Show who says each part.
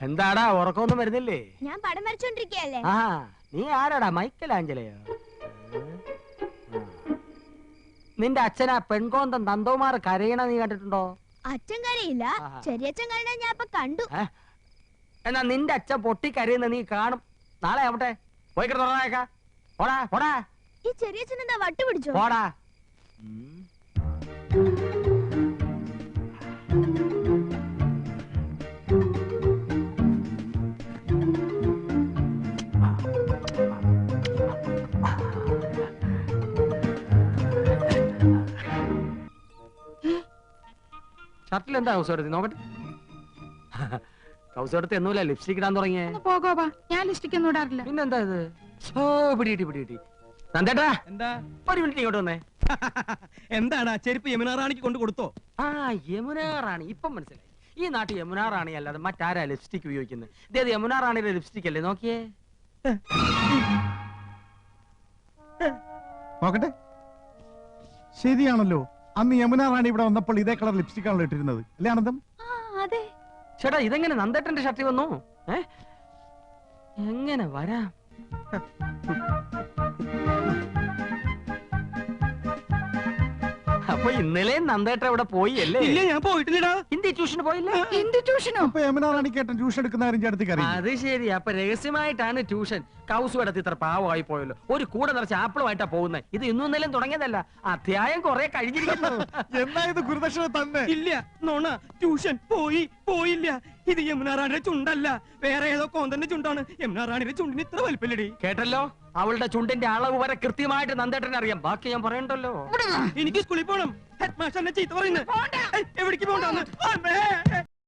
Speaker 1: എന്താടാ ഉറക്കമൊന്നും വരുന്നില്ലേ?
Speaker 2: ഞാൻ പടം വരച്ചോണ്ടിരിക്കല്ലേ.
Speaker 1: ആ നീ ആരാടാ, മൈക്കൽ ആഞ്ചലയോ? നിന്റെ അച്ഛനാ പെൺകോന്തൻ നന്ദകുമാർ കരയണ നീ കണ്ടിട്ടുണ്ടോ?
Speaker 2: അച്ഛൻ കരയില്ല, ചെറിയച്ഛൻ കരയണ ഞാൻ ഇപ്പൊ കണ്ടു.
Speaker 1: എന്നാ നിന്റെ അച്ഛൻ പൊട്ടി കരയുന്ന നീ കാണും. നാളെ ആവട്ടെ, പോയി കിടന്നേക്കാ. പോടാ പോടാ.
Speaker 2: ഈ ചെറിയച്ഛൻ എന്താ വട്ട് പിടിച്ചോ?
Speaker 1: പോടാ. ഷർട്ടിൽ എന്താ ഹൗസ് എടുത്തി നോക്കട്ടെ. ഹൗസ് എടുത്ത് എന്നൂല ലിപ്സ്റ്റിക് ഇടാൻ തുടങ്ങിയേ.
Speaker 3: പോകോപ്പാ, ഞാൻ ലിപ്സ്റ്റിക് ഒന്നും ഇടാറില്ല.
Speaker 1: പിന്നെന്താ ഇത്? ഓ പിടികിട്ടി. നന്ദേട്ടാ,
Speaker 4: എന്താ?
Speaker 1: ഒരു മിനിറ്റ് ഇങ്ങോട്ട് വന്നേ.
Speaker 4: എന്താടാ ചെരുപ്പ് യമുന റാണിക്ക് കൊണ്ട് കൊടുത്തോ?
Speaker 1: ആ യമുന റാണി, ഇപ്പം മനസ്സിലായി. ഈ നാട്ടിൽ യമുന റാണി അല്ലാതെ മറ്റാരാ ലിപ്സ്റ്റിക് ഉപയോഗിക്കുന്നത്? ഇതേത് യമുന റാണിയുടെ ലിപ്സ്റ്റിക് അല്ലേ? നോക്കിയേ.
Speaker 5: നോക്കട്ടെ, ശരിയാണല്ലോ. അന്ന് യമുന റാണി ഇവിടെ വന്നപ്പോൾ ഇതേ കളർ ലിപ്സ്റ്റിക് ആണല്ലോ ഇട്ടിരുന്നത്, അല്ലേ ആനന്ദം?
Speaker 2: അതെ.
Speaker 1: ചേട്ടാ, ഇതെങ്ങനെ നന്ദേട്ടന്റെ ഷർട്ടിൽ വന്നു? എങ്ങനെ വരാം? അപ്പൊ ഇന്നലെ നന്ദേട്ട ഇവിടെ പോയി അല്ലേ?
Speaker 4: ഇല്ല, ഞാൻ പോയിട്ടില്ലടാ.
Speaker 1: ഹിന്ദി ട്യൂഷന് പോയില്ല?
Speaker 3: ഹിന്ദി ട്യൂഷനോ?
Speaker 5: അപ്പൊ യമുന റാണിക്കേട്ടൻ ട്യൂഷൻ എടുക്കുന്ന കാര്യം ചേട്ടത്തിക്ക് അറിയാം.
Speaker 1: അത് ശരി. അപ്പൊ രഹസ്യമായിട്ടാണ് ട്യൂഷൻ. കൗസു എടുത്ത് ഇത്ര പാവമായി പോയല്ലോ. ഒരു കൂടെ നിറച്ച് ആപ്പിളുമായിട്ടാ പോകുന്നത്. ഇത് ഇന്നും ഇന്നലെയും തുടങ്ങിയതല്ല, അധ്യായം കുറെ കഴിഞ്ഞിരിക്കുന്നു.
Speaker 5: എന്നാ ഇത് ഗുരുദക്ഷിണ തന്നെ?
Speaker 4: ഇല്ല, നോണ. ട്യൂഷൻ പോയില്ല. ഇത് യമുന റാണിയുടെ ചുണ്ടല്ല, വേറെ ഏതോ കോന്തന്റെ ചുണ്ടാണ്. യമുന റാണിയുടെ ചുണ്ടിന് ഇത്ര വലിപ്പല്ലടി.
Speaker 1: കേട്ടല്ലോ, അവളുടെ ചുണ്ടിന്റെ അളവ് വരെ കൃത്യമായിട്ട് നന്ദേട്ടനെ അറിയാം. ബാക്കി ഞാൻ പറയണ്ടല്ലോ.
Speaker 4: എനിക്ക് സ്കൂളിൽ പോകണം. ഹെഡ് മാസ്റ്റർ എന്നെ ചീത്ത പറയുന്നത്. എവിടേക്ക് പോകണ്ടെന്ന്